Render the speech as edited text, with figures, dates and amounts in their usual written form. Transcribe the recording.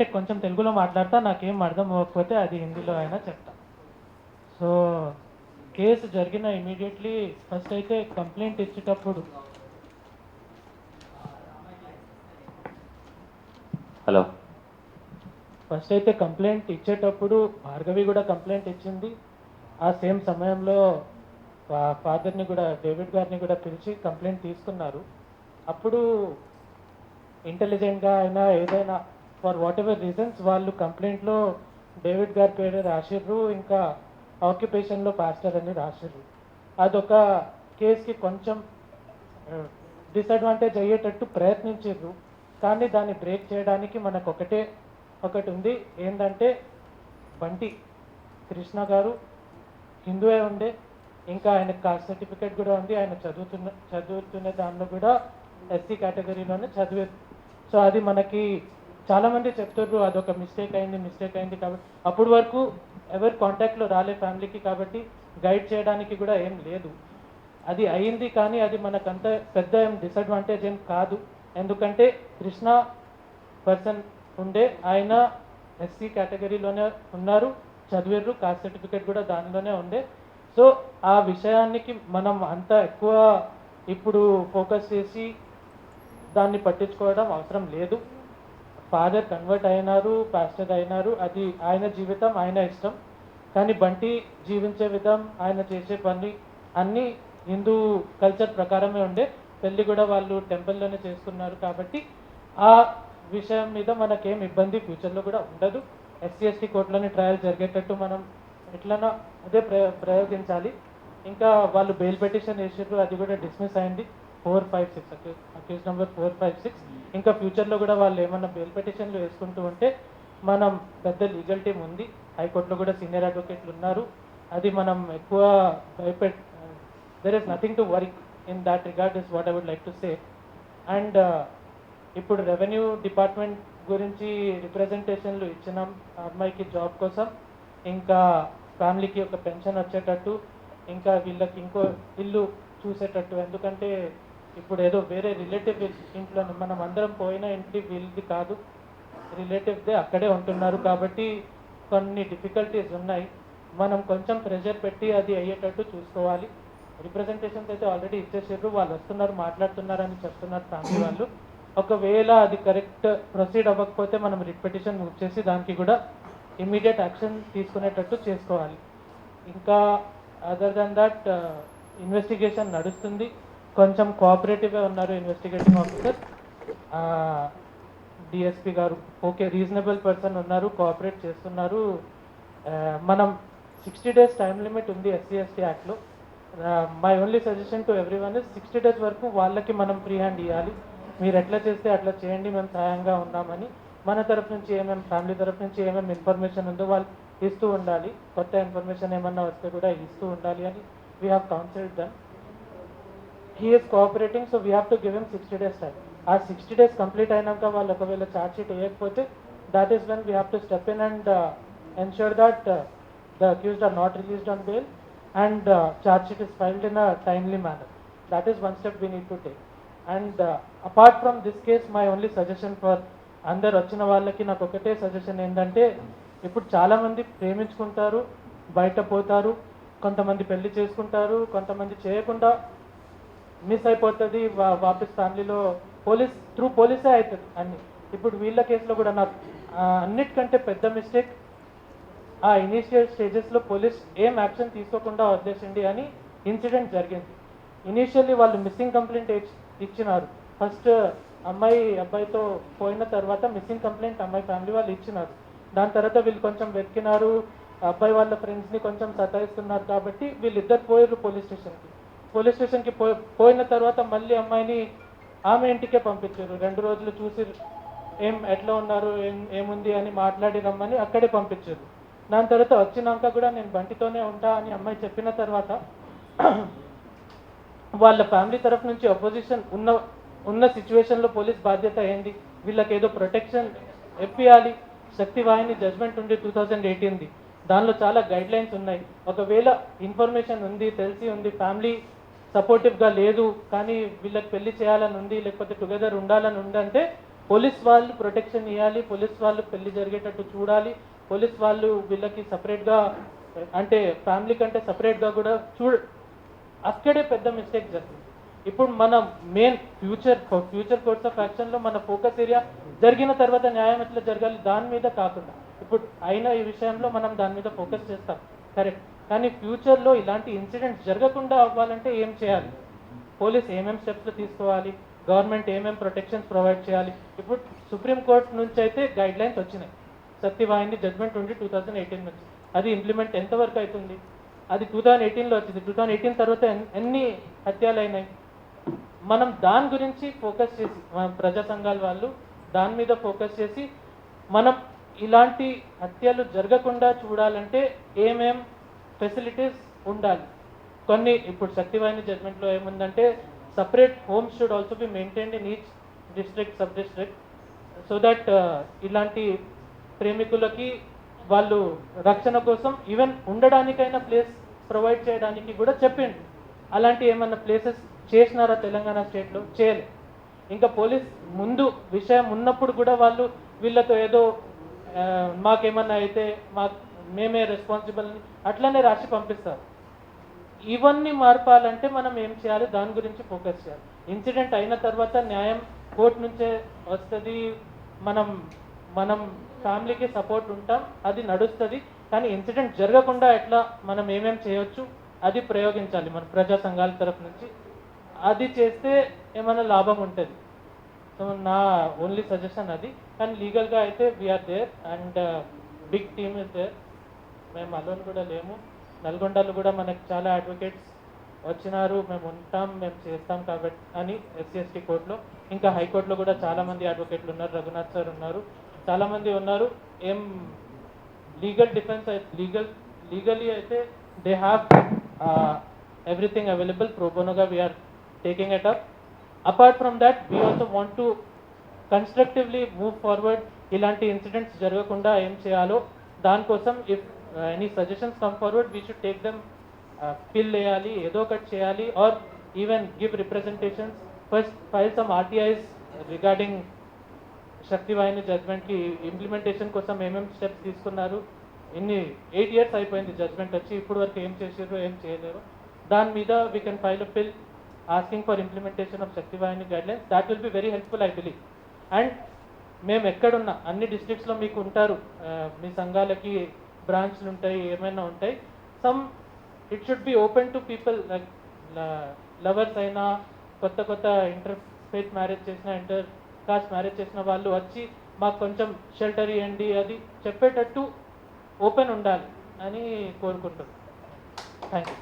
అంటే కొంచెం తెలుగులో మాట్లాడతా, నాకేం అర్థం అవ్వకపోతే అది హిందీలో అయినా చెప్తా. సో కేసు జరిగిన ఇమీడియట్లీ ఫస్ట్ అయితే కంప్లైంట్ ఇచ్చేటప్పుడు హలో ఫస్ట్ అయితే కంప్లైంట్ ఇచ్చేటప్పుడు భార్గవి కూడా కంప్లైంట్ ఇచ్చింది. ఆ సేమ్ సమయంలో ఫాదర్ని కూడా, డేవిడ్ గారిని కూడా పిలిచి కంప్లైంట్ తీసుకున్నారు. అప్పుడు ఇంటెలిజెంట్గా అయినా ఏదైనా ఫర్ వాట్ ఎవర్ రీజన్స్ వాళ్ళు కంప్లైంట్లో డేవిడ్ గారి పేరు రాసిర్రు, ఇంకా ఆక్యుపేషన్లో పాస్టర్ అని రాసిర్రు. అదొక కేసుకి కొంచెం డిసడ్వాంటేజ్ అయ్యేటట్టు ప్రయత్నించారు. కానీ దాన్ని బ్రేక్ చేయడానికి మనకు ఒకటి ఉంది. ఏంటంటే బంటి కృష్ణ గారు హిందువే ఉండే, ఇంకా ఆయనకు కాస్ట్ సర్టిఫికేట్ కూడా ఉంది. ఆయన చదువుతున్న దానిలో కూడా ఎస్సీ కేటగిరీలోనే చదివారు. సో అది మనకి చాలామంది చెప్తారు అదొక మిస్టేక్ అయింది కాబట్టి అప్పటి వరకు ఎవరు కాంటాక్ట్లో రాలే ఫ్యామిలీకి, కాబట్టి గైడ్ చేయడానికి కూడా ఏం లేదు. అది అయింది కానీ అది మనకంత పెద్ద ఏం డిసడ్వాంటేజ్ ఏం కాదు. ఎందుకంటే కృష్ణ పర్సన్ ఉండే, ఆయన ఎస్సీ కేటగిరీలోనే ఉన్నారు, చదివారు, కాస్ట్ సర్టిఫికేట్ కూడా దానిలోనే ఉండే. సో ఆ విషయానికి మనం అంత ఎక్కువ ఇప్పుడు ఫోకస్ చేసి దాన్ని పట్టించుకోవడం అవసరం లేదు. ఫాదర్ కన్వర్ట్ అయినారు, పాస్టర్ అయినారు, అది ఆయన జీవితం, ఆయన ఇష్టం. కానీ బంటి జీవించే విధం, ఆయన చేసే పని అన్నీ హిందూ కల్చర్ ప్రకారమే ఉండే. పెళ్ళి కూడా వాళ్ళు టెంపుల్లోనే చేసుకున్నారు కాబట్టి ఆ విషయం మీద మనకేం ఇబ్బంది ఫ్యూచర్లో కూడా ఉండదు. ఎస్సీ ఎస్టీ కోర్టులోని ట్రయల్ జరిగేటట్టు మనం ఎట్లనో అదే ప్రయోగించాలి. ఇంకా వాళ్ళు బెయిల్ పిటిషన్ వేసారు, అది కూడా డిస్మిస్ అయింది. 456 అక్యూజ్ నెంబర్ 456. ఇంకా ఫ్యూచర్లో కూడా వాళ్ళు ఏమన్నా బెయిల్ పిటిషన్లు వేసుకుంటూ ఉంటే మనం పెద్ద లీగల్ టీం ఉంది, హైకోర్టులో కూడా సీనియర్ అడ్వకేట్లు ఉన్నారు. అది మనం ఎక్కువ there is nothing to worry in that regard is what I would like to say. And ఇప్పుడు రెవెన్యూ డిపార్ట్మెంట్ గురించి రిప్రజెంటేషన్లు ఇచ్చినాం అమ్మాయికి జాబ్ కోసం, ఇంకా ఫ్యామిలీకి ఒక పెన్షన్ వచ్చేటట్టు, ఇంకా వీళ్ళకి ఇంకో ఇల్లు చూసేటట్టు. ఎందుకంటే ఇప్పుడు ఏదో వేరే రిలేటివ్ ఇంట్లో మనం అందరం పోయిన ఇంటి వీళ్ళది కాదు, రిలేటివ్దే అక్కడే ఉంటున్నారు కాబట్టి కొన్ని డిఫికల్టీస్ ఉన్నాయి. మనం కొంచెం ప్రెషర్ పెట్టి అది అయ్యేటట్టు చూసుకోవాలి. రిప్రజెంటేషన్స్ అయితే ఆల్రెడీ ఇచ్చేసారు, వాళ్ళు వస్తున్నారు, మాట్లాడుతున్నారు అని చెప్తున్నారు ఫ్యామిలీ వాళ్ళు. ఒకవేళ అది కరెక్ట్ ప్రొసీడ్ అవ్వకపోతే మనం రిట్ పిటిషన్ మూవ్ చేసి దానికి కూడా ఇమ్మీడియట్ యాక్షన్ తీసుకునేటట్టు చేసుకోవాలి. ఇంకా అదర్ దెన్ దట్ ఇన్వెస్టిగేషన్ నడుస్తుంది, కొంచెం కోఆపరేటివ్గా ఉన్నారు ఇన్వెస్టిగేటింగ్ ఆఫీసర్. డిఎస్పీ గారు ఓకే రీజనబుల్ పర్సన్ ఉన్నారు, కోఆపరేట్ చేస్తున్నారు. మనం 60 days టైం లిమిట్ ఉంది ఎస్సీ ఎస్టీ యాక్ట్లో. My only suggestion to every one is 60 days వరకు వాళ్ళకి మనం ఫ్రీ హ్యాండ్ ఇవ్వాలి. మీరు ఎట్లా చేస్తే అట్లా చేయండి, మేము సహాయంగా ఉన్నామని. మన తరఫు నుంచి ఏమేమి, ఫ్యామిలీ తరఫు నుంచి ఏమేమి ఇన్ఫర్మేషన్ ఉందో వాళ్ళు ఇస్తూ ఉండాలి. కొత్త ఇన్ఫర్మేషన్ ఏమన్నా వస్తే కూడా ఇస్తూ ఉండాలి అని we have counselled them. He is cooperating, so we have to give him 60 days time. ఆ 60 days కంప్లీట్ అయినాక వాళ్ళు ఒకవేళ ఛార్జ్ షీట్ వేయకపోతే that is when we have to step in and ensure that the accused are not released on bail and charge sheet is filed in a timely manner. That is one step we need to take. And apart from this case, my only suggestion for అందరు వచ్చిన వాళ్ళకి నాకు ఒకటే suggestion ఏంటంటే, ఇప్పుడు చాలామంది ప్రేమించుకుంటారు, బయట పోతారు, కొంతమంది పెళ్లి చేసుకుంటారు, కొంతమంది చేయకుండా మిస్ అయిపోతుంది వాపస్ ఫ్యామిలీలో. పోలీసే అవుతుంది అన్ని. ఇప్పుడు వీళ్ళ కేసులో కూడా నాకు అన్నిటికంటే పెద్ద మిస్టేక్ ఆ ఇనీషియల్ స్టేజెస్లో పోలీస్ ఏం యాక్షన్ తీసుకోకుండా వదిలేసింది అని ఇన్సిడెంట్ జరిగింది. ఇనీషియల్లీ వాళ్ళు మిస్సింగ్ కంప్లైంట్ ఇచ్చినారు. ఫస్ట్ అబ్బాయితో పోయిన తర్వాత మిస్సింగ్ కంప్లైంట్ అమ్మాయి ఫ్యామిలీ వాళ్ళు ఇచ్చినారు. దాని తర్వాత వీళ్ళు కొంచెం వెతికినారు, అబ్బాయి వాళ్ళ ఫ్రెండ్స్ని కొంచెం సతాయిస్తున్నారు కాబట్టి వీళ్ళిద్దరు పోయారు పోలీస్ స్టేషన్కి పోయిన తర్వాత మళ్ళీ అమ్మాయిని ఆమె ఇంటికే పంపించారు. 2 రోజులు చూసి ఎట్లా ఉన్నారు, ఏముంది అని మాట్లాడి రమ్మని అక్కడే పంపించారు. దాని తర్వాత వచ్చినాక కూడా నేను బంటితోనే ఉంటా అని అమ్మాయి చెప్పిన తర్వాత వాళ్ళ ఫ్యామిలీ తరఫు నుంచి అపోజిషన్ ఉన్న సిచ్యువేషన్లో పోలీస్ బాధ్యత ఏంది, వీళ్ళకి ఏదో ప్రొటెక్షన్ ఇప్పియాలి. శక్తి వాహిని జడ్జ్మెంట్ ఉంది 2018ది, దానిలో చాలా గైడ్ లైన్స్ ఉన్నాయి. ఒకవేళ ఇన్ఫర్మేషన్ ఉంది, తెలిసి ఉంది, ఫ్యామిలీ సపోర్టివ్గా లేదు, కానీ వీళ్ళకి పెళ్లి చేయాలని ఉంది, లేకపోతే టుగెదర్ ఉండాలని ఉందంటే పోలీస్ వాళ్ళు ప్రొటెక్షన్ ఇవ్వాలి, పోలీస్ వాళ్ళు పెళ్లి జరిగేటట్టు చూడాలి, పోలీస్ వాళ్ళు వీళ్ళకి సపరేట్గా అంటే ఫ్యామిలీ కంటే సపరేట్గా కూడా అక్కడే పెద్ద మిస్టేక్ జరిగింది. ఇప్పుడు మన మెయిన్ ఫ్యూచర్ కోర్స్ ఆఫ్ యాక్షన్లో మన ఫోకస్ ఏరియా జరిగిన తర్వాత న్యాయం ఎట్లా జరగాలి దాని మీద కాకుండా ఇప్పుడు అయిన ఈ విషయంలో మనం దాని మీద ఫోకస్ చేస్తాం కరెక్ట్, కానీ ఫ్యూచర్లో ఇలాంటి ఇన్సిడెంట్స్ జరగకుండా అవ్వాలంటే ఏం చేయాలి, పోలీస్ ఏమేమి స్టెప్స్ తీసుకోవాలి, గవర్నమెంట్ ఏమేమి ప్రొటెక్షన్స్ ప్రొవైడ్ చేయాలి. ఇప్పుడు సుప్రీంకోర్టు నుంచి అయితే గైడ్ లైన్స్ వచ్చినాయి, సత్యవాహిని జడ్జ్మెంట్ ఉంది 2018 నుంచి, అది ఇంప్లిమెంట్ ఎంతవరకు అవుతుంది, అది 2018లో వచ్చింది, 2018 తర్వాత ఎన్ని హత్యలు అయినాయి. మనం దాని గురించి ఫోకస్ చేసి మన ప్రజా సంఘాల వాళ్ళు దాని మీద ఫోకస్ చేసి మనం ఇలాంటి హత్యలు జరగకుండా చూడాలంటే ఏమేం ఫెసిలిటీస్ ఉండాలి. కొన్ని ఇప్పుడు సత్యవాహిని జడ్జ్మెంట్లో ఏముందంటే separate homes should also be maintained in each district sub district so that ఇలాంటి ప్రేమికులకి వాళ్ళు రక్షణ కోసం ఈవెన్ ఉండడానికైనా ప్లేస్ ప్రొవైడ్ చేయడానికి కూడా చెప్పిండు. అలాంటి ఏమన్నా ప్లేసెస్ చేసినారా తెలంగాణ స్టేట్లో? చేయలే. ఇంకా పోలీస్ ముందు విషయం ఉన్నప్పుడు కూడా వాళ్ళు వీళ్ళతో ఏదో మాకేమన్నా అయితే మేమే రెస్పాన్సిబుల్ అట్లనే రాసి పంపిస్తారు. ఇవన్నీ మార్పాలంటే మనం ఏం చేయాలి, దాని గురించి ఫోకస్ చేయాలి. ఇన్సిడెంట్ అయిన తర్వాత న్యాయం కోర్టు నుంచే వస్తుంది, మనం ఫ్యామిలీకి సపోర్ట్ ఉంటాం, అది నడుస్తుంది. కానీ ఇన్సిడెంట్ జరగకుండా ఎట్లా మనం ఏమేం చేయొచ్చు అది ప్రయోగించాలి మన ప్రజా సంఘాల తరఫు నుంచి. అది చేస్తే ఏమైనా లాభం ఉంటుంది. సో నా ఓన్లీ సజెషన్ అది. కానీ లీగల్గా అయితే we are there and big team is there. మేము అలోన్ కూడా లేము. నల్గొండలో కూడా మనకు చాలా అడ్వకేట్స్ వచ్చినారు, మేము ఉంటాం, మేము చేస్తాం కాబట్టి అని SC/ST కోర్టులో. ఇంకా హైకోర్టులో కూడా చాలామంది అడ్వకేట్లు ఉన్నారు, రఘునాథ్ సార్ ఉన్నారు, చాలామంది ఉన్నారు. ఏం లీగల్ డిఫెన్స్ లీగలీ అయితే దే హ్యావ్ ఎవ్రీథింగ్ అవైలబుల్. ప్రోబోనోగా we're taking it up. Apart from that we also want to constructively move forward. ఇలాంటి ఇన్సిడెంట్స్ జరగకుండా ఏం చేయాలో దానికోసం if any suggestions come forward we should take them. PIL వేయాలి, ఏదో ఒకటి చేయాలి, or even give representations. First file some RTIs regarding Shaktivahini జడ్జ్మెంట్కి ఇంప్లిమెంటేషన్ కోసం ఏమేమి స్టెప్స్ తీసుకున్నారు. 8 years అయిపోయింది జడ్జ్మెంట్ వచ్చి, ఇప్పుడు వరకు ఏం చేసారు ఏం చేయలేరు. దాని మీద we can file a PIL asking for implementation of Shaktivahini guidelines. That will be very helpful I believe. And మేము ఎక్కడున్నా అన్ని డిస్ట్రిక్ట్స్లో మీకు ఉంటారు, మీ సంఘాలకి బ్రాంచ్లు ఉంటాయి, ఏమైనా ఉంటాయి. It should be open to people like lovers అయినా, కొత్త ఇంటర్ ఫేత్ మ్యారేజ్ చేసిన, ఇంటర్ కాస్ట్ మ్యారేజ్ చేసిన వాళ్ళు వచ్చి మాకు కొంచెం షెల్టర్ ఇవ్వండి అది చెప్పేటట్టు ఓపెన్ ఉండాలి అని కోరుకుంటున్నాను. Thank you.